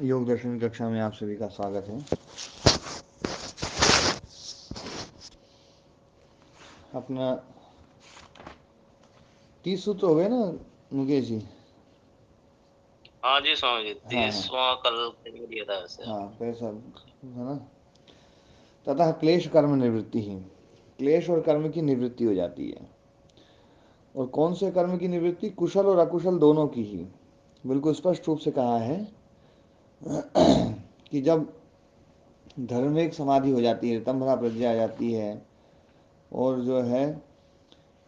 योग दर्शन कक्षा में आप सभी का स्वागत है। अपना 30 सूत्र हो गए ना मुकेश जी? हाँ जी स्वामी जी, हाँ हाँ 30वां कल के दिया था वैसे। हाँ, पैसा है ना। तथा क्लेश कर्म निवृत्ति ही, क्लेश और कर्म की निवृत्ति हो जाती है। और कौन से कर्म की निवृत्ति? कुशल और अकुशल दोनों की ही। बिल्कुल स्पष्ट रूप से कहा है कि जब धर्मिक समाधि हो जाती है, तंभरा प्रज्ञा आ जाती है, और जो है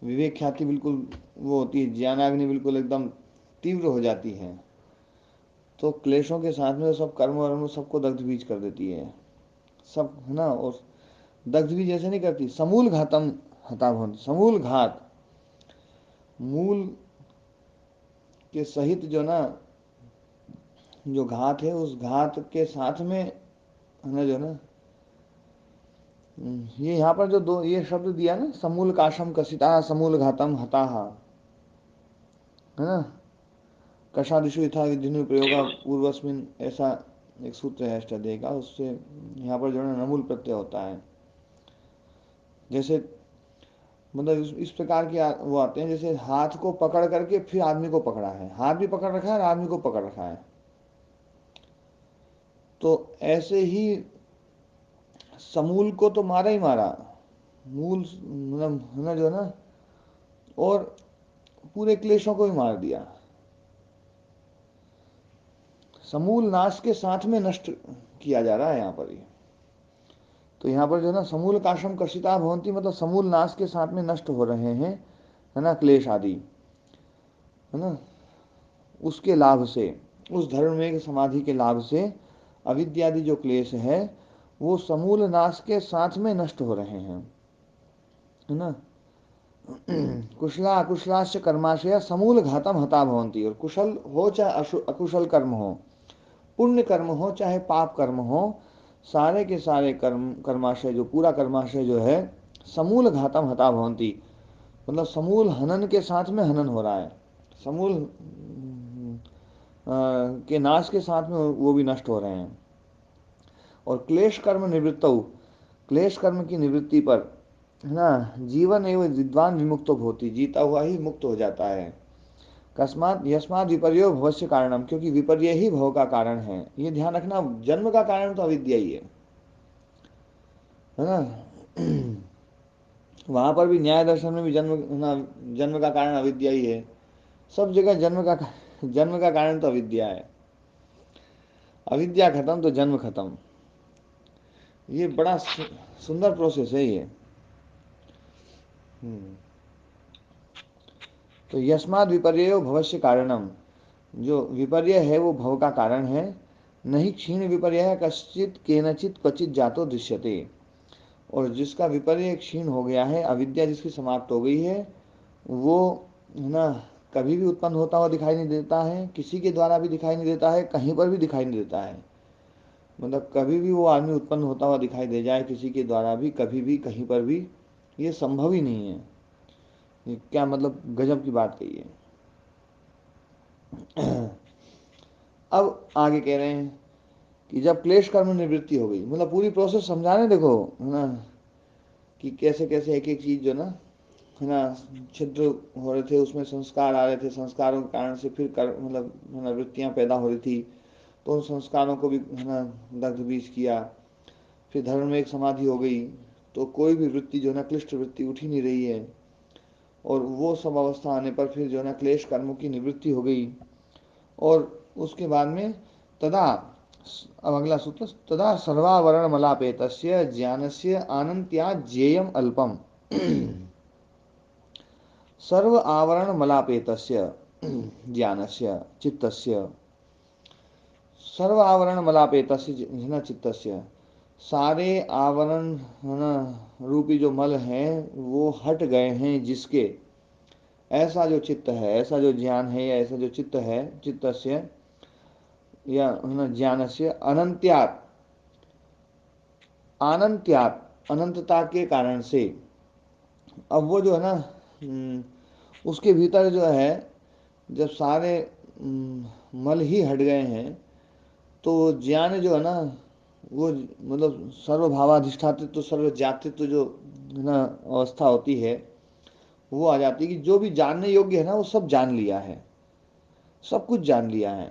विवेक ख्याति बिल्कुल वो होती है, ज्ञानाग्नि बिल्कुल एकदम तीव्र हो जाती है, तो क्लेशों के साथ में सब कर्म वर्म सबको दग्ध बीज कर देती है, सब है ना। और दग्ध बीज ऐसे नहीं करती, समूल घातम हता भवंति, समूल घात, मूल के सहित जो ना, जो घात है उस घात के साथ में है ना, जो ना ये यहाँ पर जो दो ये शब्द दिया ना, समूल काशम कसिता समूल घातम हताहा, है ना। कषादिशु यथा विधिनु जी प्रयोगा गुरु। पूर्वस्मिन, ऐसा एक सूत्र है अष्टाध्यायी का, उससे यहाँ पर जो है नमूल प्रत्यय होता है। जैसे मतलब इस प्रकार के वो आते हैं, जैसे हाथ को पकड़ करके फिर आदमी को पकड़ा है, हाथ भी पकड़ रखा है और आदमी को पकड़ रखा है, तो ऐसे ही समूल को तो मारा ही मारा, मूल मतलब है ना, जो है ना, और पूरे क्लेशों को भी मार दिया। समूल नाश के साथ में नष्ट किया जा रहा है यहाँ पर। तो यहाँ पर जो है ना, समूल काशम कशिता भवंती, मतलब समूल नाश के साथ में नष्ट हो रहे हैं, है ना, क्लेश आदि, है ना। उसके लाभ से, उस धर्म में समाधि के लाभ से अविद्यादि जो क्लेश है वो समूल नाश के साथ में नष्ट हो रहे हैं, है ना। कुशला अकुशलाश्च कर्माशय समूल घातम हता भवंती, और कुशल हो चाहे अकुशल कर्म हो, पुण्य कर्म हो चाहे पाप कर्म हो, सारे के सारे कर्माशय, जो पूरा कर्माशय जो है, समूल घातम हता भवंती, मतलब समूल हनन के साथ में हनन हो रहा है, समूल के नाश के साथ में वो भी नष्ट हो रहे हैं। और क्लेश कर्म निवृत्त, क्लेश कर्म की निवृत्ति पर, है ना, जीवन एवं विद्वान विमुक्त होती, जीता हुआ ही मुक्त हो जाता है। कस्मात यस्मात विपर्यो भवस्य कारणम, क्योंकि विपर्य ही भव का कारण है। ये ध्यान रखना, जन्म का कारण तो अविद्या ही है ना। वहां पर भी न्याय दर्शन में भी जन्म ना, जन्म का कारण अविद्या ही है। सब जगह जन्म का कारण तो अविद्या है। अविद्या खत्म तो जन्म खत्म। ये बड़ा सुंदर प्रोसेस है ये। हम्म। तो यस्माद विपर्य भवस्य कारणम, जो विपर्य है वो भव का कारण है। नहीं क्षीण विपर्य कश्चित केनचित क्वचित जातो दृश्यते, और जिसका विपर्य क्षीण हो गया है, अविद्या जिसकी समाप्त हो गई है, वो है ना, कभी भी उत्पन्न होता हुआ दिखाई नहीं देता है, किसी के द्वारा भी दिखाई नहीं देता है, कहीं पर भी दिखाई नहीं देता है। मतलब कभी भी वो आदमी उत्पन्न होता हुआ दिखाई दे जाए किसी के द्वारा भी, कभी भी कहीं पर भी, ये संभव ही नहीं है। ये क्या मतलब गजब की बात कही है। अब आगे कह रहे हैं कि जब क्लेश कर्म निवृत्ति हो गई, मतलब पूरी प्रोसेस समझा रहे, देखो है ना, कि कैसे कैसे एक एक चीज जो ना, है ना, छिद्र हो रहे थे, उसमें संस्कार आ रहे थे, संस्कारों के कारण से फिर कर मतलब है ना वृत्तियां पैदा हो रही थी, तो उन संस्कारों को भी है ना दग्ध बीज किया। फिर धर्म में एक समाधि हो गई, तो कोई भी वृत्ति जो है ना, क्लिष्ट वृत्ति उठ ही नहीं रही है, और वो सब अवस्था आने पर फिर जो है ना क्लेश कर्मों की निवृत्ति हो गई। और उसके बाद में तदा, अब अगला सूत्र, तदा सर्वावरण मलापेत ज्ञान से आनंत्या ज्ञेयम अल्पम। सर्व आवरण मलापेत ज्ञान से चित्त, सर्व आवरण मलापेत चित्त, सारे आवरण है ना रूपी जो मल हैं वो हट गए हैं जिसके, ऐसा जो चित्त है, ऐसा जो ज्ञान है, या ऐसा जो चित्त है, चित्त से या है ना ज्ञान से अनंत्यात, अनंत्यात अनंतता के कारण से, अब वो जो है ना उसके भीतर जो है, जब सारे मल ही हट गए हैं, तो ज्ञान जो है ना, वो मतलब सर्वभावाधिष्ठातित्व तो सर्व ज्ञातित्व जो है ना अवस्था होती है, वो आ जाती है कि जो भी जानने योग्य है ना वो सब जान लिया है, सब कुछ जान लिया है।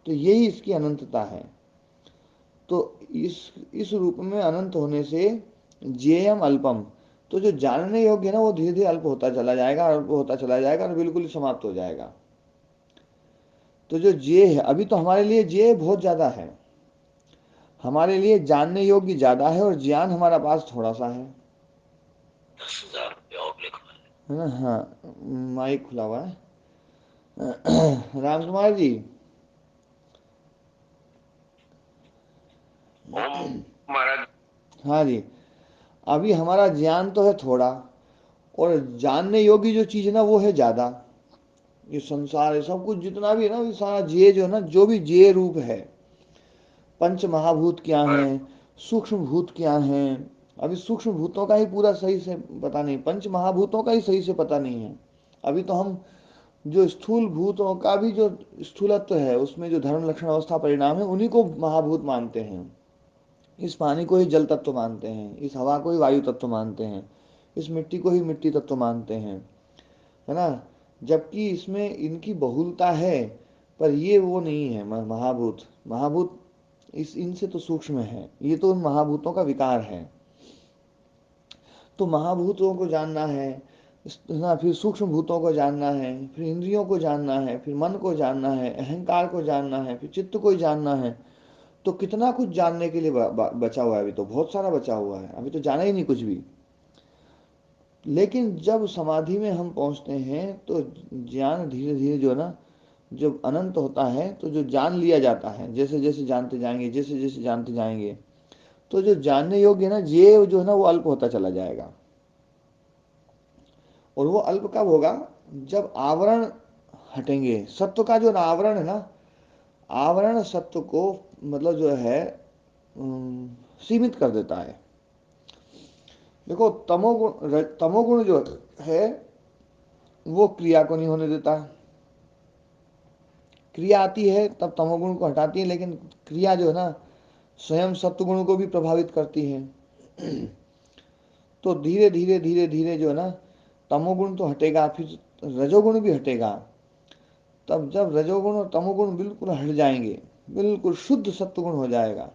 तो यही इसकी अनंतता है। तो इस रूप में अनंत होने से ज्ञेयम अल्पम, तो जो जानने योग्य है ना वो धीरे धीरे अल्प होता चला जाएगा, अल्प होता चला जाएगा और बिल्कुल ही समाप्त हो जाएगा। तो जो ज्ञेय है, अभी तो हमारे लिए ज्ञेय बहुत ज्यादा है, हमारे लिए जानने योग्य ज्यादा है और ज्ञान हमारा पास थोड़ा सा है 10,000 रुपया और लिखा है ना। हाँ, माइक खुला हुआ है। राम कुमार जी, है। ओम महाराज। हाँ जी, अभी हमारा ज्ञान तो है थोड़ा, और जानने योग्य जो चीज है ना वो है ज्यादा। ये संसार है, सब कुछ जितना भी है ना, ये सारा जे जो है ना, जो भी जे रूप है, पंच महाभूत क्या पर हैं, सूक्ष्म भूत क्या हैं, अभी सूक्ष्म भूतों का ही पूरा सही से पता नहीं, पंच महाभूतों का ही सही से पता नहीं है। अभी तो हम जो स्थूल भूतों का भी जो स्थूलत्व है, उसमें जो धर्म लक्षण अवस्था परिणाम है, उन्हीं को महाभूत मानते हैं। इस पानी को ही जल तत्व मानते हैं, इस हवा को ही वायु तत्व मानते हैं, इस मिट्टी को ही मिट्टी तत्व मानते हैं, है ना। जबकि इसमें इनकी बहुलता है, पर ये वो नहीं है महाभूत। महाभूत इस इनसे तो सूक्ष्म है, ये तो उन महाभूतों का विकार है। तो महाभूतों को जानना है ना, फिर सूक्ष्म भूतों को जानना है, फिर इंद्रियों को जानना है, फिर मन को जानना है, अहंकार को जानना है, फिर चित्त को ही जानना है। तो कितना कुछ जानने के लिए बचा हुआ है, अभी तो बहुत सारा बचा हुआ है, अभी तो जाना ही नहीं कुछ भी। लेकिन जब समाधि में हम पहुंचते हैं तो ज्ञान धीरे धीरे जो है ना, जब अनंत होता है तो जो जान लिया जाता है, जैसे जैसे जानते जाएंगे, जैसे जैसे जानते जाएंगे, तो जो जानने योग्य है ना, ये जो है ना वो अल्प होता चला जाएगा। और वो अल्प कब होगा? जब आवरण हटेंगे। सत्व का जो आवरण है ना, आवरण सत्व को मतलब जो है सीमित कर देता है। देखो, तमोगुण जो है वो क्रिया को नहीं होने देता। क्रिया आती है तब तमोगुण को हटाती है, लेकिन क्रिया जो है ना स्वयं सत्वगुण को भी प्रभावित करती है। तो धीरे धीरे धीरे धीरे जो है ना तमोगुण तो हटेगा, फिर रजोगुण भी हटेगा। तब जब रजोगुण और तमोगुण बिल्कुल हट जाएंगे, बिल्कुल शुद्ध सत्वगुण हो जाएगा,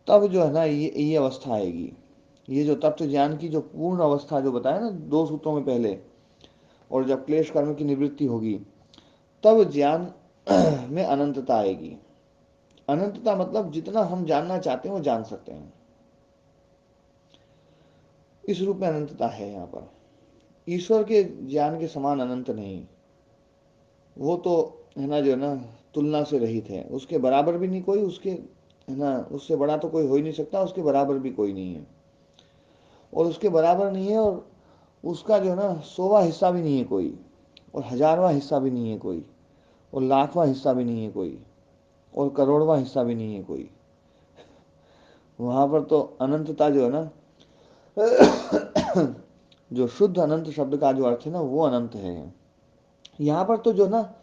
तब जो है ना ये अवस्था आएगी। ये जो तत्व ज्ञान की जो पूर्ण अवस्था जो बताया ना 2 सूत्रों में पहले, और जब क्लेश कर्म की निवृत्ति होगी, तब ज्ञान में अनंतता आएगी। अनंतता मतलब जितना हम जानना चाहते हैं वो जान सकते हैं, इस रूप में अनंतता है यहाँ पर। ईश्वर के ज्ञान के समान अनंत नहीं, वो तो है ना जो है ना तुलना से रहित है, उसके बराबर भी नहीं कोई, उसके है ना उससे बड़ा तो कोई हो ही नहीं सकता, उसके बराबर भी कोई नहीं है। और उसके बराबर नहीं है, और उसका जो है ना 100वां हिस्सा भी नहीं है कोई, और 1000वां हिस्सा भी नहीं है कोई, और 1,00,000वां हिस्सा भी नहीं है कोई, और करोड़वां हिस्सा भी नहीं है कोई। वहां पर तो अनंतता जो है ना जो शुद्ध अनंत शब्द का जो अर्थ है ना वो अनंत है। यहाँ पर तो जो ना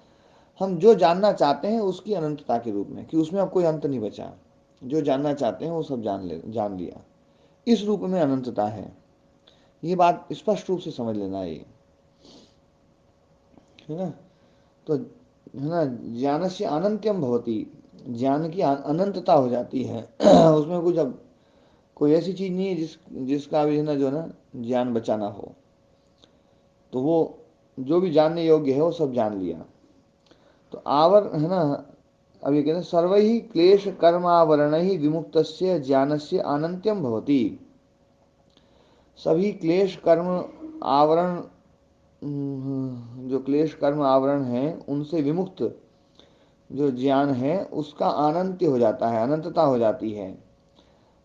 हम जो जानना चाहते हैं उसकी अनंतता के रूप में, कि उसमें अब कोई अंत नहीं बचा, जो जानना चाहते हैं वो सब जान लिया, इस रूप में अनंतता है। ये बात स्पष्ट रूप से समझ लेना है ना। तो है ना, ज्ञान से अनंत्यम भवती, ज्ञान की अनंतता हो जाती है। उसमें कुछ अब कोई ऐसी चीज नहीं है जिसका भी है ना जो है ना ज्ञान बचाना हो। तो वो जो भी जानने योग्य है वो सब जान लिया। तो आवर है ना, अब ये कहते हैं सर्व ही क्लेश कर्मावरण ही विमुक्त ज्ञान से अनंत्यम भवती। सभी क्लेश कर्म आवरण, जो क्लेश कर्म आवरण है उनसे विमुक्त जो ज्ञान है उसका अनंत्य हो जाता है, अनंतता हो जाती है।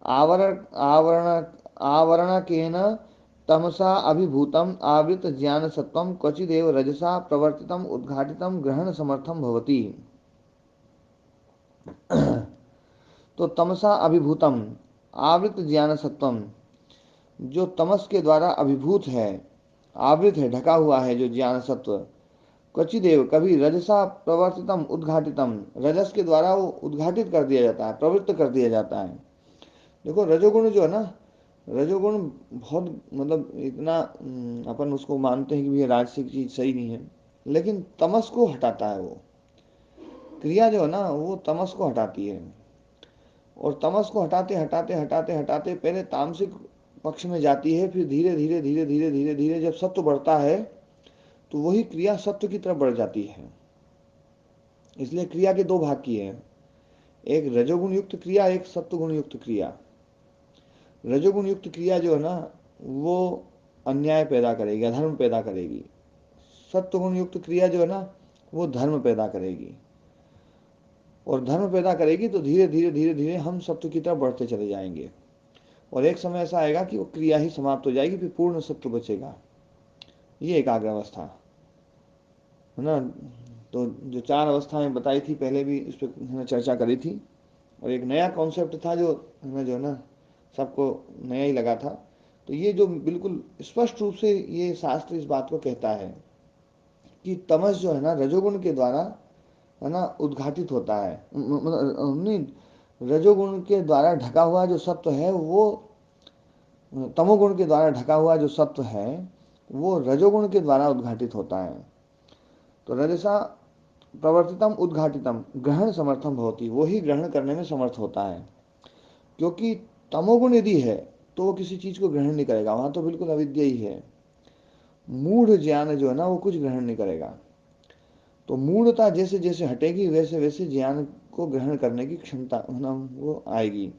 आवरण आवरण आवरण केन तमसा अभिभूतम आवृत ज्ञान सत्वम क्वचिदेव रजसा प्रवर्तितम उद्घाटितम ग्रहण समर्थम भवति। तो तमसा अभिभूतम आवृत ज्ञान सत्वम, जो तमस के द्वारा अभिभूत है, आवृत है, ढका हुआ है जो ज्ञान सत्व, क्वचिदेव, कभी रजसा प्रवर्तितम उद्घाटितम, रजस के द्वारा वो उद्घाटित कर दिया जाता है, प्रवृत्त कर दिया जाता है। देखो रजोगुण जो है ना, रजोगुण बहुत मतलब इतना अपन उसको मानते हैं कि ये राजसिक चीज सही नहीं है, लेकिन तमस को हटाता है वो क्रिया जो है ना, वो तमस को हटाती है। और तमस को हटाते हटाते हटाते हटाते पहले तामसिक पक्ष में जाती है, फिर धीरे धीरे धीरे धीरे धीरे धीरे जब सत्व बढ़ता है तो वही क्रिया सत्व की तरफ बढ़ जाती है। इसलिए क्रिया के दो भाग की है, एक रजोगुण युक्त क्रिया, एक सत्वगुण युक्त क्रिया। रजोगुण युक्त क्रिया जो है ना, वो अन्याय पैदा करेगी, अधर्म पैदा करेगी। सत्वगुण युक्त क्रिया जो है ना, वो धर्म पैदा करेगी। और धर्म पैदा करेगी तो धीरे धीरे धीरे धीरे हम सत्व की तरफ बढ़ते चले जाएंगे, और एक समय ऐसा आएगा कि वो क्रिया ही समाप्त हो जाएगी, फिर पूर्ण सत्व बचेगा। ये एकाग्र अवस्था है ना। तो जो चार अवस्थाएं बताई थी पहले भी इस पर चर्चा करी थी, और एक नया कॉन्सेप्ट था जो है ना सबको नया ही लगा था। तो ये जो बिल्कुल स्पष्ट रूप से ये शास्त्र इस बात को कहता है कि तमस जो है ना रजोगुण के द्वारा है ना उद्घाटित होता है, नहीं, रजोगुण के द्वारा ढका हुआ जो सत्व है वो, तमोगुण के द्वारा ढका हुआ जो सत्व है वो रजोगुण के द्वारा उद्घाटित होता है। तो रजसा प्रवर्तितम उद्घाटितम ग्रहण समर्थम भवति, वो ही ग्रहण करने में समर्थ होता है। क्योंकि तमोगुण यदि है तो वो किसी चीज को ग्रहण नहीं करेगा, वहां तो बिल्कुल अविद्या ही है। मूढ़ ज्ञान जो है ना वो कुछ ग्रहण नहीं करेगा। तो मूढ़ता जैसे जैसे हटेगी वैसे वैसे ज्ञान को ग्रहण करने की क्षमता ना वो आएगी।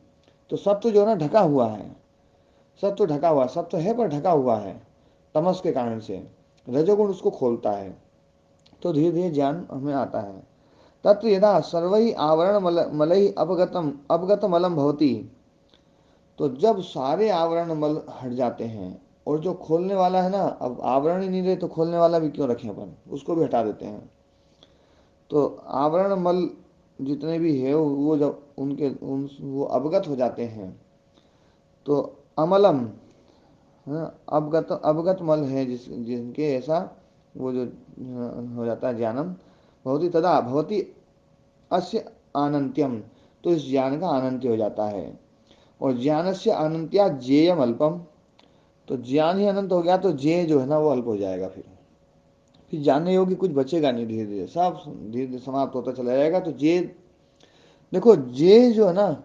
तो सत्व जो है ना ढका हुआ है, सत्व ढका हुआ, सत्व है पर ढका हुआ है तमस के कारण से, रजोगुण उसको खोलता है, तो धीरे धीरे ज्ञान हमें आता है। तत्र यदा सर्वै आवरण मलैः अपगत मलम भवति, तो जब सारे आवरण मल हट जाते हैं, और जो खोलने वाला है ना, अब आवरण ही नहीं रहे तो खोलने वाला भी क्यों रखें अपन, उसको भी हटा देते हैं। तो आवरण मल जितने भी है वो जब वो अवगत हो जाते हैं, तो अमलम, हाँ, अवगत अवगत मल है जिनके ऐसा वो जो हो जाता है ज्ञानम भवति, तदा भवति अस्य अनंत्यम, तो इस ज्ञान का अनंत्य हो जाता है। और ज्ञान से अनंत्या जेयम अल्पम, तो ज्ञान ही अनंत हो गया तो जे जो है ना वो अल्प हो जाएगा। फिर जानने योग्य कुछ बचेगा नहीं, धीरे धीरे सब धीरे धीरे समाप्त होता चला जाएगा। तो जे, देखो जे जो है ना,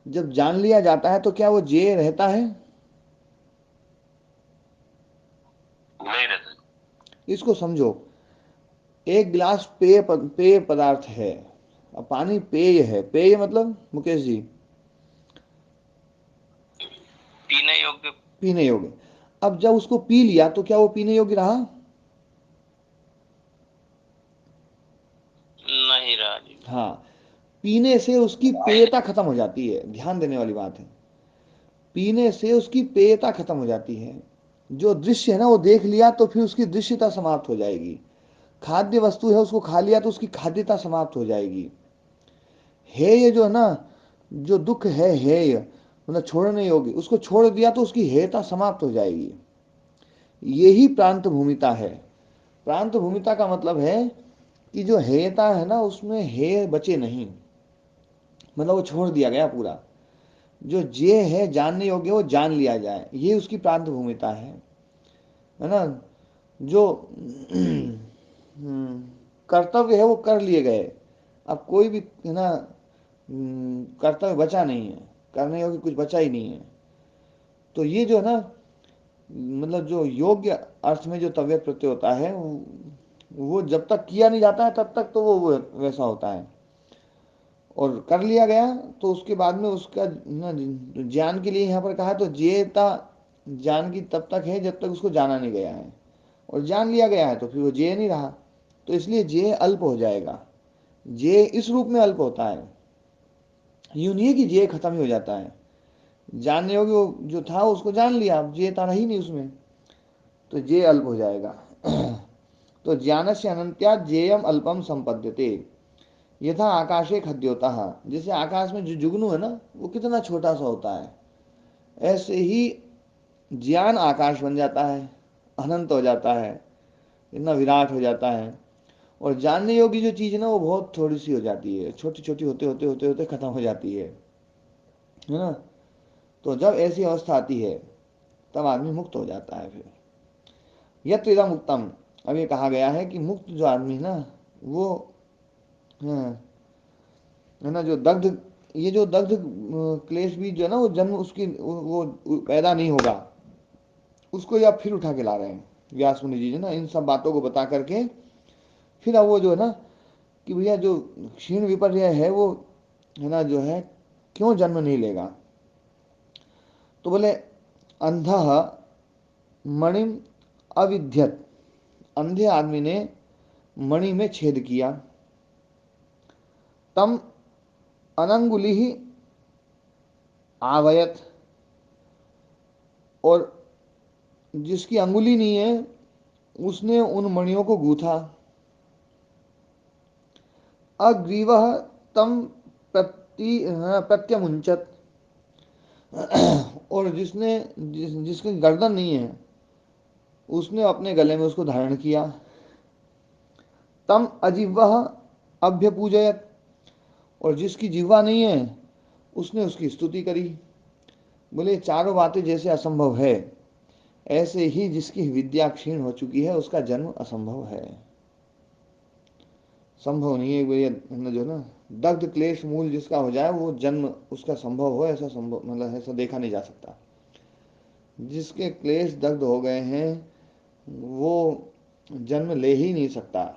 जब जान लिया जाता है तो क्या वो जे रहता है? नहीं रहता। इसको समझो, एक गिलास पेय पदार्थ है, अब पानी पेय है, पेय मतलब मुकेश जी पीने योग्य। पीने योग्य। अब जब उसको पी लिया तो क्या वो पीने योग्य रहा? नहीं रहा जी। हाँ, पीने से उसकी पेयता खत्म हो जाती है, ध्यान देने वाली बात है। पीने से उसकी पेयता खत्म हो जाती है। जो दृश्य है ना वो देख लिया तो फिर उसकी दृश्यता समाप्त हो जाएगी। खाद्य वस्तु है, उसको खा लिया तो उसकी खाद्यता समाप्त हो जाएगी। हेय जो है ना, जो दुख है हेय मतलब छोड़ने योग्य, उसको छोड़ दिया तो उसकी हेयता समाप्त हो जाएगी। यही प्रांत भूमिता है। प्रांत भूमिता का मतलब है कि जो हेयता है ना उसमें हेय बचे नहीं, मतलब वो छोड़ दिया गया पूरा। जो जे है जानने योग्य वो जान लिया जाए, ये उसकी प्रांत भूमिता है ना। जो कर्तव्य है वो कर लिए गए, अब कोई भी है ना कर्तव्य बचा नहीं है, करने योग्य कुछ बचा ही नहीं है। तो ये जो है ना, मतलब जो योग्य अर्थ में जो तव्यत प्रत्यय होता है वो जब तक किया नहीं जाता है तब तक तो वो वैसा होता है, और कर लिया गया तो उसके बाद में उसका ना ज्ञान के लिए यहाँ पर कहा तो जेता ज्ञान की तब तक है जब तक उसको जाना नहीं गया है, और जान लिया गया है तो फिर वो जे नहीं रहा। तो इसलिए जे अल्प हो जाएगा। जे इस रूप में अल्प होता है, यूं नहीं है कि जे खत्म ही हो जाता है। जानने योग्य वो जो था उसको जान लिया, अब जे था ही नहीं उसमें, तो जे अल्प हो जाएगा। तो ज्ञान से अनंत्या जेयम अल्पम संपद्यते, यथा आकाशे खद्योता, जैसे आकाश में जो जुगनू है ना वो कितना छोटा सा होता है, ऐसे ही ज्ञान आकाश बन जाता है, अनंत हो जाता है, इतना विराट हो जाता है। और जानने योग्य जो चीज है ना वो बहुत थोड़ी सी हो जाती है, छोटी छोटी होते होते होते होते खत्म हो जाती है ना। तो जब ऐसी अवस्था आती है तब आदमी मुक्त हो जाता है। फिर यत्र इदम उत्तम, अब ये कहा गया है कि मुक्त जो आदमी है ना वो, हाँ, है ना, जो दग्ध, ये जो दग्ध क्लेश भी जो है ना वो जन्म उसकी वो पैदा नहीं होगा, उसको ये आप फिर उठा के ला रहे हैं व्यास मुनि जी ना, इन सब बातों को बता करके फिर अब वो जो है ना कि भैया जो क्षीण विपर्य है वो, है ना, जो है क्यों जन्म नहीं लेगा। तो बोले अंधः मणिम अविध्यत, अंधे आदमी ने मणि में छेद किया, तम अनंगुली ही आवयत, और जिसकी अंगुली नहीं है उसने उन मणियों को गूथा, अग्रीव तम प्रत्यमुंचत, और जिसकी गर्दन नहीं है उसने अपने गले में उसको धारण किया, तम अजिह्वा अभ्यपूजयत, और जिसकी जिह्वा नहीं है उसने उसकी स्तुति करी। बोले चारों बातें जैसे असंभव है ऐसे ही जिसकी विद्या क्षीण हो चुकी है उसका जन्म असंभव है, संभव नहीं है भैया, जो ना दग्ध क्लेश मूल जिसका हो जाए वो जन्म उसका संभव हो, ऐसा संभव मतलब ऐसा देखा नहीं जा सकता। जिसके क्लेश दग्ध हो गए हैं वो जन्म ले ही नहीं सकता,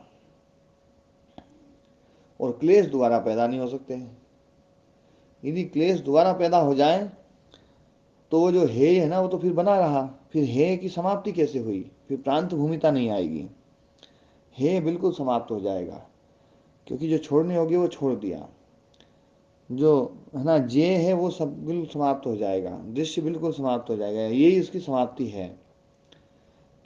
और क्लेश दोबारा पैदा नहीं हो सकते हैं। यदि क्लेश दोबारा पैदा हो जाए तो वो जो हे है ना वो तो फिर बना रहा, फिर हे की समाप्ति कैसे हुई, फिर प्रांत भूमिता नहीं आएगी, हे बिल्कुल समाप्त हो जाएगा, क्योंकि जो छोड़ने होगी वो छोड़ दिया, जो है ना जे है वो सब बिल्कुल समाप्त हो जाएगा, दृश्य बिल्कुल समाप्त हो जाएगा, यही उसकी समाप्ति है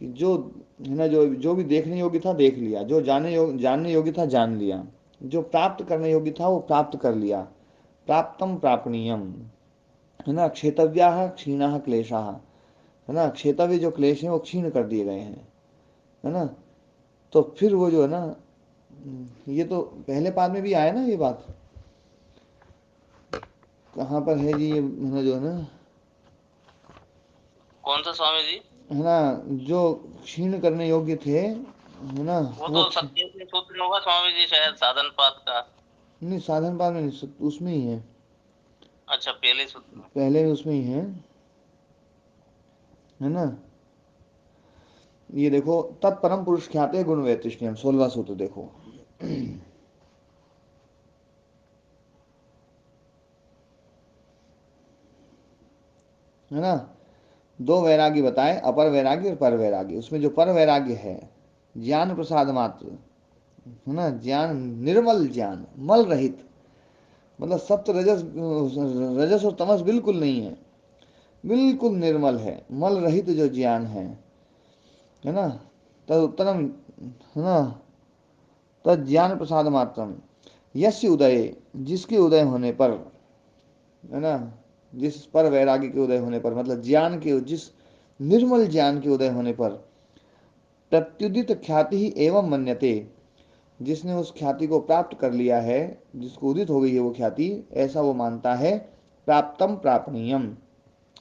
कि जो है ना जो जो भी देखने योग्य था देख लिया, जो जानने योग्य था जान लिया, जो प्राप्त करने योग्य था वो प्राप्त कर लिया, प्राप्तम प्रापणीयम, है ना, क्षेतव्या क्षीणा क्लेशा, है ना, क्षेतव्य जो क्लेश है वो क्षीण कर दिए गए हैं, है ना। तो फिर वो जो है ना, ये तो पहले पाद में भी आया ना ये बात, कहाँ पर है जी ये, है ना, जो है ना, कौन सा स्वामी जी? है ना, जो क्षीण करने योग्य थे, है ना, वो वो तो 27वें सूत्र में होगा स्वामी जी, शायद साधन पाद का। नहीं साधन पाद में नहीं, उसमें ही है, अच्छा, पहले सूत्र में। पहले उसमें ही है ना। ये देखो तत्परम पुरुष ख्याते गुण वैतृष्ण्यम, 16वां सूत्र देखो, है ना। दो वैरागी बताए, अपर वैरागी और पर वैरागी। उसमें जो पर वैराग्य है ज्ञान प्रसाद मात्र, है ना, ज्ञान निर्मल ज्ञान, मल रहित, मतलब सप्त रजस, रजस और तमस बिल्कुल नहीं है, बिल्कुल निर्मल है, मल रहित जो ज्ञान है ना, तद उत्तरम, है ना, तद ज्ञान प्रसाद मात्रम, यस्य उदय, जिसके उदय होने पर, है ना, जिस पर वैराग्य के उदय होने पर, मतलब ज्ञान के, जिस निर्मल ज्ञान के उदय होने पर, प्रत्युदित ख्याति ही एवं मन्यते, जिसने उस ख्याति को प्राप्त कर लिया है, जिसको उदित हो गई है वो ख्याति, ऐसा वो मानता है, प्राप्तम प्रापणीयम,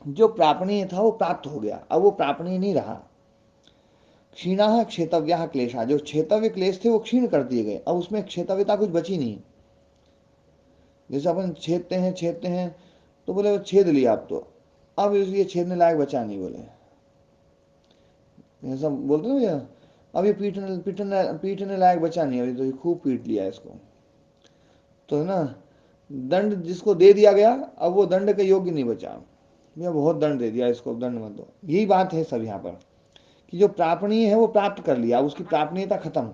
जो प्रापणीय था वो प्राप्त हो गया, अब वो प्रापणीय नहीं रहा। क्षीणा क्षेतव्या क्लेशा, जो क्षेतव्य क्लेश थे वो क्षीण कर दिए गए, अब उसमें क्षेतव्यता कुछ बची नहीं। जैसे अपन छेदते हैं तो बोले वो छेद लिया, अब तो अब ये छेदने लायक बचा नहीं, बोले ऐसा बोलते ना भैया, अब ये पीटने लायक बचा नहीं, अभी तो ये खूब पीट लिया इसको, तो है ना, दंड जिसको दे दिया गया अब वो दंड के योग्य नहीं बचा, भैया बहुत दंड दे दिया इसको, दंड मत दो। यही बात है सब यहाँ पर कि जो प्रापणीय है वो प्राप्त कर लिया, अब उसकी प्रापणीयता खत्म।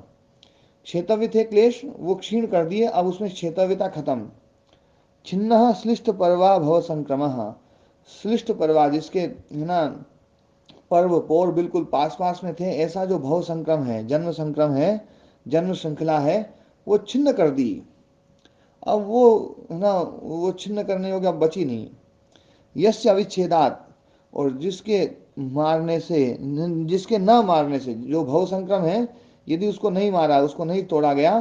क्षेतव्य थे क्लेश वो क्षीण कर दिए, अब उसमें क्षेतव्यता खत्म। छिन्न श्लिष्ट पर्वा भव संक्रम, श्लिष्ट पर्वा जिसके, है ना, पर्व पौर बिल्कुल पास पास में थे, ऐसा जो भव संक्रम है, जन्म संक्रम है, जन्म श्रृंखला है, वो छिन्न कर दी, अब वो, है ना, वो छिन्न करने योग्य अब बची नहीं। यस्य अविच्छेदात, और जिसके मारने से, जिसके न मारने से, जो भव संक्रम है यदि उसको नहीं मारा, उसको नहीं तोड़ा गया,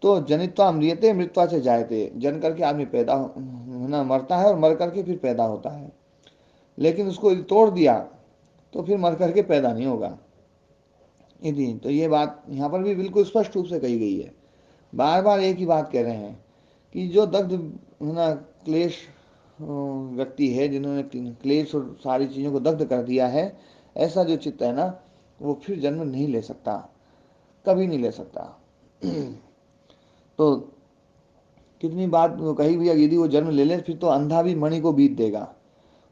तो जनित्वा म्रियते मृत्वा से जायते, जन करके आदमी पैदा है ना, मरता है और मर करके फिर पैदा होता है। लेकिन उसको यदि तोड़ दिया तो फिर मर करके पैदा नहीं होगा। यदि तो ये बात यहाँ पर भी बिल्कुल स्पष्ट रूप से कही गई है। बार बार एक ही बात कह रहे हैं कि जो दग्ध है ना क्लेश व्यक्ति है, जिन्होंने क्लेश और सारी चीज़ों को दग्ध कर दिया है, ऐसा जो चित्त है ना, वो फिर जन्म नहीं ले सकता, कभी नहीं ले सकता। तो कितनी बात कही भैया, यदि वो जन्म ले ले फिर तो अंधा भी मणि को बीत देगा,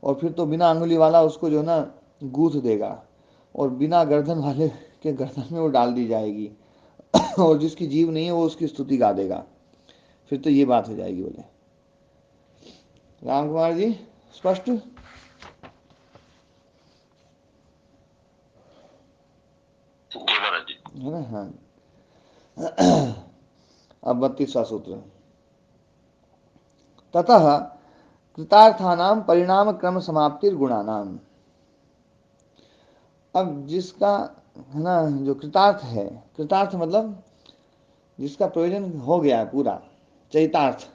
और फिर तो बिना अंगुली वाला उसको जो ना गूथ देगा, और बिना गर्दन वाले के गर्दन में वो डाल दी जाएगी, और जिसकी जीव नहीं है वो उसकी स्तुति गा देगा। फिर तो ये बात हो जाएगी। बोले राम कुमार जी, स्पष्ट है ना? हाँ। अब 32वां सूत्र, ततः कृतार्थानाम परिणाम क्रम समाप्तिर गुणानाम। अब जिसका है ना जो कृतार्थ है, कृतार्थ मतलब जिसका प्रयोजन हो गया है पूरा, चैतार्थ,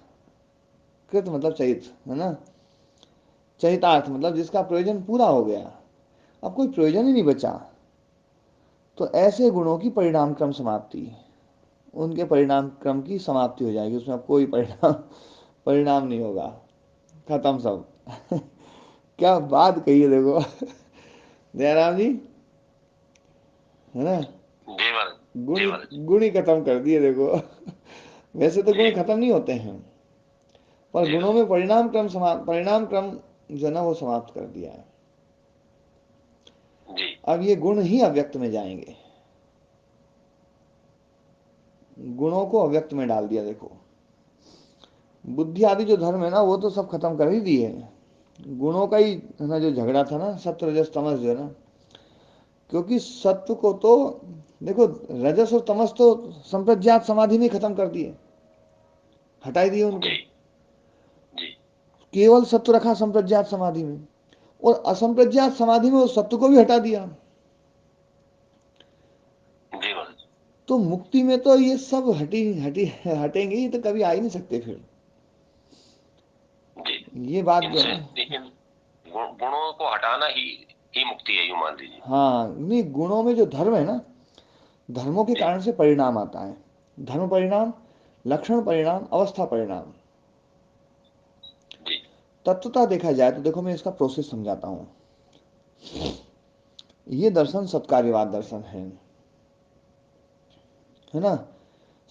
कृत मतलब चैत है ना, चैतार्थ मतलब जिसका प्रयोजन पूरा हो गया, अब कोई प्रयोजन ही नहीं बचा, तो ऐसे गुणों की परिणाम क्रम समाप्ति, उनके परिणाम क्रम की समाप्ति हो जाएगी, उसमें अब कोई परिणाम परिणाम नहीं होगा, खत्म सब। क्या बात कही है देखो जयराम जी, है ना? गुण गुण ही खत्म कर दिए देखो। वैसे तो गुण खत्म नहीं होते हैं, पर गुणों में परिणाम क्रम जो ना वो समाप्त कर दिया है। अब ये गुण ही अव्यक्त में जाएंगे, गुणों को अव्यक्त में डाल दिया। देखो बुद्धि आदि जो धर्म है ना वो तो सब खत्म कर ही दिए, गुणों का ही है ना जो झगड़ा था ना, सत्व रजस तमस जो है ना, क्योंकि सत्व को तो देखो, रजस और तमस तो संप्रज्ञात समाधि में खत्म कर दिए, हटाई दिए उनको, केवल सत्व रखा संप्रज्ञात समाधि में, और असंप्रज्ञात समाधि में उस सत्व को भी हटा दिया। तो मुक्ति में तो ये सब हटी हटी हटेंगे ही, तो कभी आ ही नहीं सकते फिर। ये बात जो है गुणों को हटाना ही मुक्ति है, यूं मान लीजिए। हाँ, नहीं गुणों में जो धर्म है ना, धर्मों के कारण से परिणाम आता है, धर्म परिणाम, लक्षण परिणाम, अवस्था परिणाम। तत्वता देखा जाए तो देखो मैं इसका प्रोसेस समझाता हूं। ये दर्शन सत्कार्यवाद दर्शन है ना?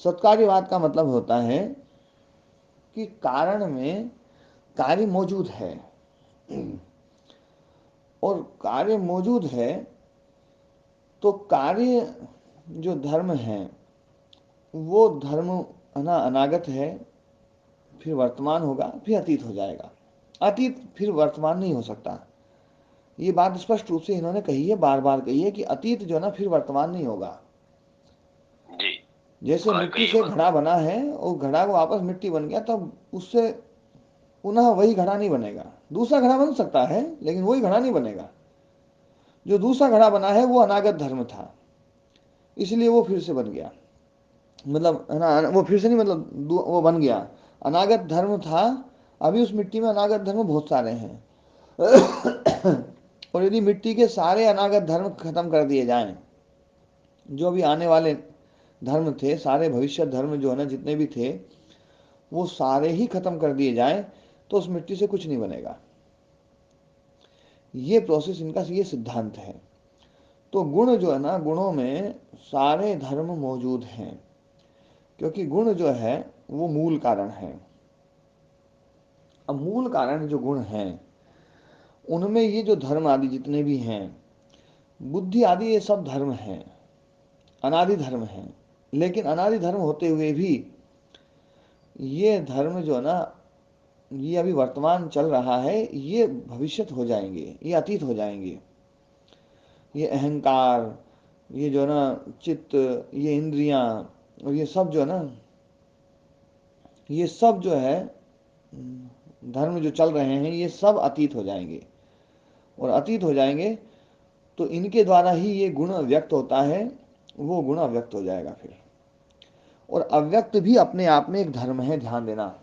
सत्कार्यवाद का मतलब होता है कि कारण में कार्य मौजूद है, और कार्य मौजूद है तो कार्य जो धर्म है वो धर्म है ना अनागत है, फिर वर्तमान होगा, फिर अतीत हो जाएगा, अतीत फिर वर्तमान नहीं हो सकता। ये बात स्पष्ट रूप से इन्होंने कही है, बार बार कही है कि अतीत जो ना फिर वर्तमान नहीं होगा। जैसे मिट्टी से घड़ा बना है और घड़ा को वापस मिट्टी बन गया, तब उससे पुनः वही घड़ा नहीं बनेगा, दूसरा घड़ा बन सकता है लेकिन वही घड़ा नहीं बनेगा। जो दूसरा घड़ा बना है वो अनागत धर्म था, इसलिए वो फिर से बन गया, मतलब है ना, वो फिर से नहीं मतलब वो बन गया, अनागत धर्म था। अभी उस मिट्टी में अनागत धर्म बहुत सारे हैं और यदि मिट्टी के सारे अनागत धर्म खत्म कर दिए जाएं, जो अभी आने वाले धर्म थे, सारे भविष्य धर्म जो है ना जितने भी थे, वो सारे ही खत्म कर दिए जाएं, तो उस मिट्टी से कुछ नहीं बनेगा। ये प्रोसेस इनका, ये सिद्धांत है। तो गुण जो है ना, गुणों में सारे धर्म मौजूद हैं, क्योंकि गुण जो है वो मूल कारण है। अब मूल कारण जो गुण हैं उनमें ये जो धर्म आदि जितने भी हैं, बुद्धि आदि, ये सब धर्म हैं, अनादि धर्म हैं। लेकिन अनादि धर्म होते हुए भी ये धर्म जो है ना, ये अभी वर्तमान चल रहा है, ये भविष्यत हो जाएंगे, ये अतीत हो जाएंगे। ये अहंकार, ये जो है ना चित्त, ये इंद्रियां, और ये सब जो है ना, ये सब जो है धर्म जो चल रहे हैं, ये सब अतीत हो जाएंगे, और अतीत हो जाएंगे तो इनके द्वारा ही ये गुण व्यक्त होता है, वो गुण अव्यक्त हो जाएगा फिर। और अव्यक्त भी अपने आप में एक धर्म है, ध्यान देना,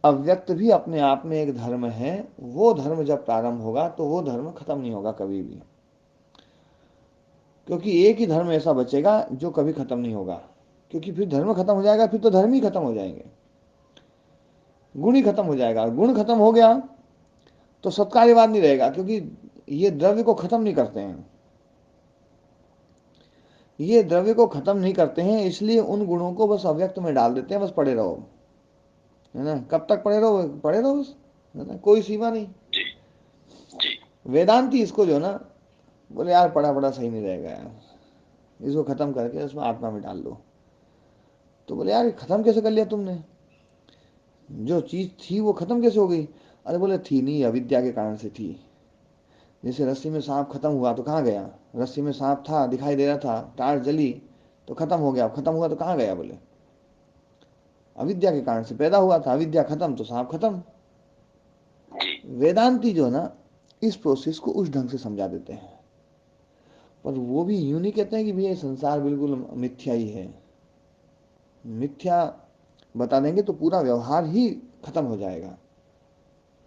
अव्यक्त भी अपने आप में एक धर्म है। वो धर्म जब प्रारंभ होगा तो वो धर्म खत्म नहीं होगा कभी भी, क्योंकि एक ही धर्म ऐसा बचेगा जो कभी खत्म नहीं होगा। क्योंकि फिर धर्म खत्म हो जाएगा, फिर तो धर्म ही खत्म हो जाएंगे, गुण ही खत्म हो जाएगा। गुण खत्म हो गया तो सत्कार्यवाद नहीं रहेगा, क्योंकि ये द्रव्य को खत्म नहीं करते हैं, ये द्रव्य को खत्म नहीं करते हैं, इसलिए उन गुणों को बस अव्यक्त में डाल देते हैं, बस पड़े रहो, है ना, कब तक पड़े रहो, पड़े रहो बस, है ना, कोई सीमा नहीं। जी जी। वेदांती इसको जो ना बोले यार पड़ा पड़ा सही नहीं रहेगा यार, इसको खत्म करके उसमें आत्मा में डाल लो। तो बोले यार खत्म कैसे कर लिया तुमने, जो चीज थी वो खत्म कैसे हो गई। अरे बोले थी नहीं, अविद्या के कारण से थी। जैसे रस्सी में सांप खत्म हुआ तो कहाँ गया, रस्सी में सांप था, दिखाई दे रहा था, टार जली तो खत्म हो गया, खत्म हुआ तो कहाँ गया, बोले अविद्या के कारण से पैदा हुआ था, अविद्या खत्म तो सांप खत्म। जी वेदांती जो है ना इस प्रोसेस को उस ढंग से समझा देते हैं, पर वो भी यूं नहीं कहते हैं कि भैया संसार बिल्कुल मिथ्या ही है। मिथ्या बता देंगे तो पूरा व्यवहार ही खत्म हो जाएगा।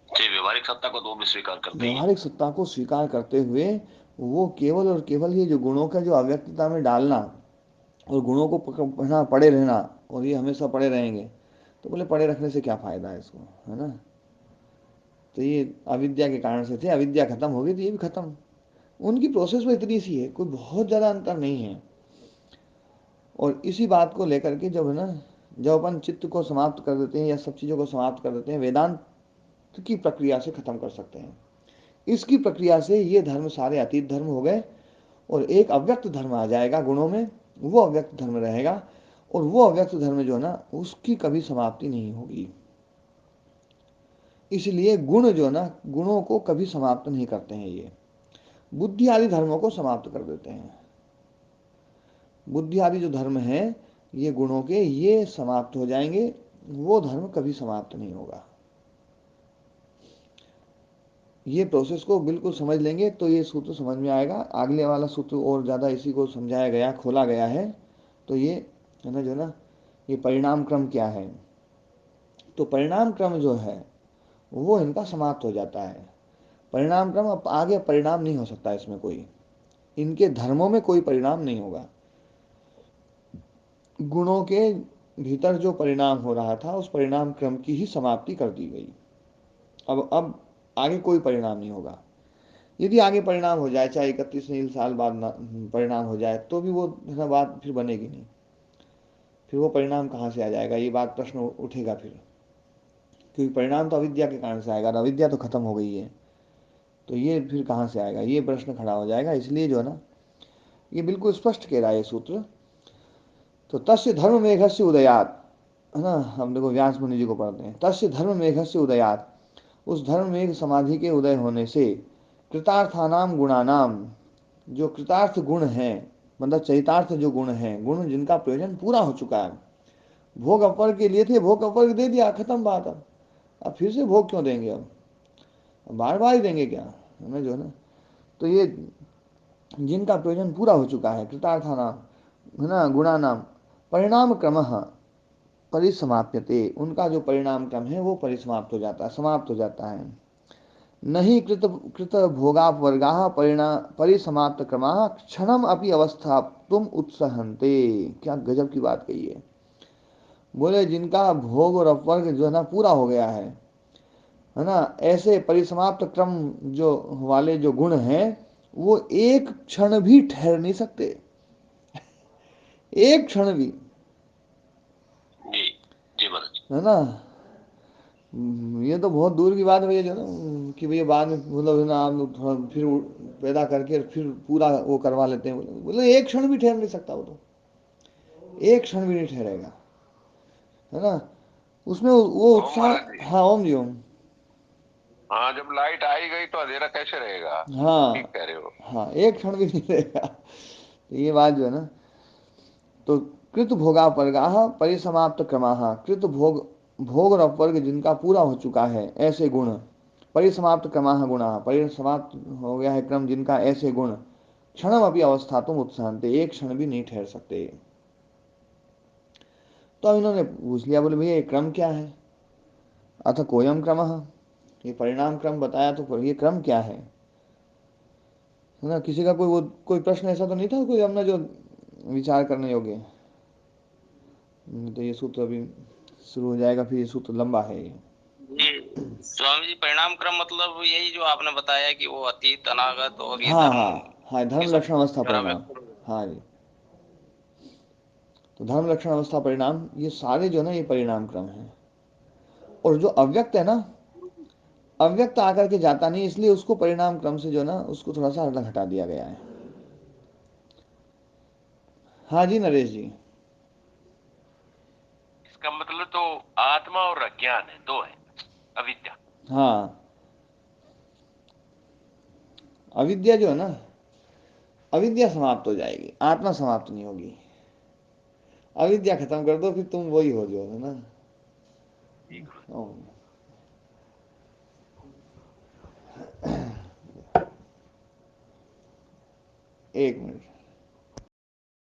जी, व्यवहारिक सत्ता को तो भी स्वीकार करते ही हैं। व्यवहारिक सत्ता को स्वीकार करते हुए वो केवल और केवल ये जो गुणों का जो अव्यक्तता में डालना और गुणों को पकड़ना, पड़े रहना, और ये हमेशा पड़े रहेंगे, तो बोले पड़े रखने से क्या फायदा है इसको, है ना। तो ये अविद्या के कारण से थे, अविद्या खत्म हो गई तो ये भी खत्म। उनकी प्रोसेस में इतनी सी है, कोई बहुत ज़्यादा अंतर नहीं है। और इसी बात को लेकर के जब है ना, जब अपन चित्त को समाप्त कर देते हैं या सब चीज़ों को समाप्त कर देते हैं, वेदांत की प्रक्रिया से खत्म कर सकते हैं। इसकी प्रक्रिया से ये धर्म सारे अतीत धर्म हो गए और एक अव्यक्त धर्म आ जाएगा गुणों में, वो अव्यक्त धर्म रहेगा। और वो अव्यक्त धर्म जो है ना उसकी कभी समाप्ति नहीं होगी। इसलिए गुण जो है ना, गुणों को कभी समाप्त नहीं करते हैं, ये बुद्धि आदि धर्मों को समाप्त कर देते हैं। बुद्धि आदि जो धर्म है ये गुणों के, ये समाप्त हो जाएंगे, वो धर्म कभी समाप्त नहीं होगा। ये प्रोसेस को बिल्कुल समझ लेंगे तो ये सूत्र समझ में आएगा। अगले वाला सूत्र और ज़्यादा इसी को समझाया गया, खोला गया है। तो ये है ना जो ना, ये परिणाम क्रम क्या है, तो परिणाम क्रम जो है वो इनका समाप्त हो जाता है। परिणाम क्रम, अब आगे परिणाम नहीं हो सकता इसमें कोई, इनके धर्मों में कोई परिणाम नहीं होगा। गुणों के भीतर जो परिणाम हो रहा था उस परिणाम क्रम की ही समाप्ति कर दी गई। अब आगे कोई परिणाम नहीं होगा। यदि आगे परिणाम हो जाए, चाहे 31 साल बाद परिणाम हो जाए, तो भी वो बात फिर बनेगी नहीं। फिर वो परिणाम कहाँ से आ जाएगा, ये बात प्रश्न उठेगा फिर, क्योंकि परिणाम तो अविद्या के कारण से आएगा और अविद्या तो खत्म हो गई है, तो ये फिर कहाँ से आएगा, ये प्रश्न खड़ा हो जाएगा। इसलिए जो है ना ये बिल्कुल स्पष्ट कह रहा है ये सूत्र। तो तस्य धर्म मेघस्य उदयात, है ना, हम देखो व्यास मुनि जी को पढ़ते हैं, तस्य धर्म मेघस्य उदयात, उस धर्म मेघ समाधि के उदय होने से कृतार्थानाम गुणानाम, जो कृतार्थ गुण है, मतलब चरितार्थ जो गुण है, गुण जिनका प्रयोजन पूरा हो चुका है, भोग अपर के लिए थे, भोग अपर दे दिया, खत्म बात। अब फिर से भोग क्यों देंगे, अब बार बार ही देंगे क्या, है ना जो है ना। तो ये जिनका प्रयोजन पूरा हो चुका है, कृतार्थानाम, है ना, गुणानाम, परिणाम क्रम परिसमाप्यते, उनका जो परिणाम क्रम है वो परिसमाप्त हो जाता है, समाप्त हो जाता है। नहीं कृत कृत भोगापवर्गा परिसमाप्त क्रमा क्षणम अपि अवस्था तुम उत्सहंते। क्या गजब की बात कही है। बोले जिनका भोग और अपवर्ग जो है ना पूरा हो गया है ना, ऐसे परिसमाप्त क्रम जो वाले जो गुण हैं वो एक क्षण भी ठहर नहीं सकते, एक क्षण भी, जी जी महाराज। है ना। ये तो बहुत दूर की बात है भैया जो ना, कि भैया बाद में मतलब है ना आप लोग थोड़ा फिर पैदा करके फिर पूरा वो करवा लेते हैं, बोले एक क्षण भी ठहर नहीं सकता, वो तो एक क्षण भी नहीं ठहरेगा, है ना। उसमें वो ओम महाराज जी। उत्साह, हाँ ओम जी ओम। हाँ, जब लाइट आई गई तो अंधेरा कैसे रहेगा। ठीक हाँ कह रहे हो। हाँ, एक क्षण भी नहीं रहेगा। तो ये बात जो है ना, तो कृत भोगापर्गा परिसमाप्त क्रमाः, कृत भोग, भोग और अपवर्ग जिनका पूरा हो चुका है ऐसे गुण, परिसमाप्त क्रमाः गुणाः, परिसमाप्त हो गया है क्रम जिनका ऐसे गुण, क्षणमपि अवस्थातुम उत्साहन्ते, एक क्षण भी नहीं ठहर सकते। तो अब इन्होंने पूछ लिया, बोले भैया ये क्रम क्या है? अथ कोयम क्रमः, ये परिणाम क्रम बताया तो ये क्रम क्या है ना? किसी का कोई प्रश्न ऐसा तो नहीं था कोई हमने जो विचार करने योग्य? तो ये सूत्र अभी शुरू हो जाएगा, फिर ये सूत्र लंबा है ये। जी स्वामी जी, परिणाम क्रम मतलब यही जो आपने बताया कि वो अतीत, अनागत और ये हाँ धर्म, हाँ हाँ, ये धर्म सब लक्षण अवस्था ग्रह परिणाम। व्यक्त। हाँ जी, तो धर्म लक्षण अवस्था परिणाम ये सारे जो ना ये परिणाम क्रम है। और जो अव्यक्त है ना, अव्यक्त आकर के जाता नहीं, इसलिए उसको परिणाम क्रम से जो ना उसको थोड़ा सा अलग हटा दिया गया है। हाँ जी नरेश जी। इसका मतलब तो आत्मा और अज्ञान है, दो है, अविद्या। हाँ, अविद्या जो है ना, अविद्या समाप्त हो जाएगी, आत्मा समाप्त नहीं होगी। अविद्या खत्म कर दो, फिर तुम वही हो जो है ना। ठीक। ओ, एक मिनट।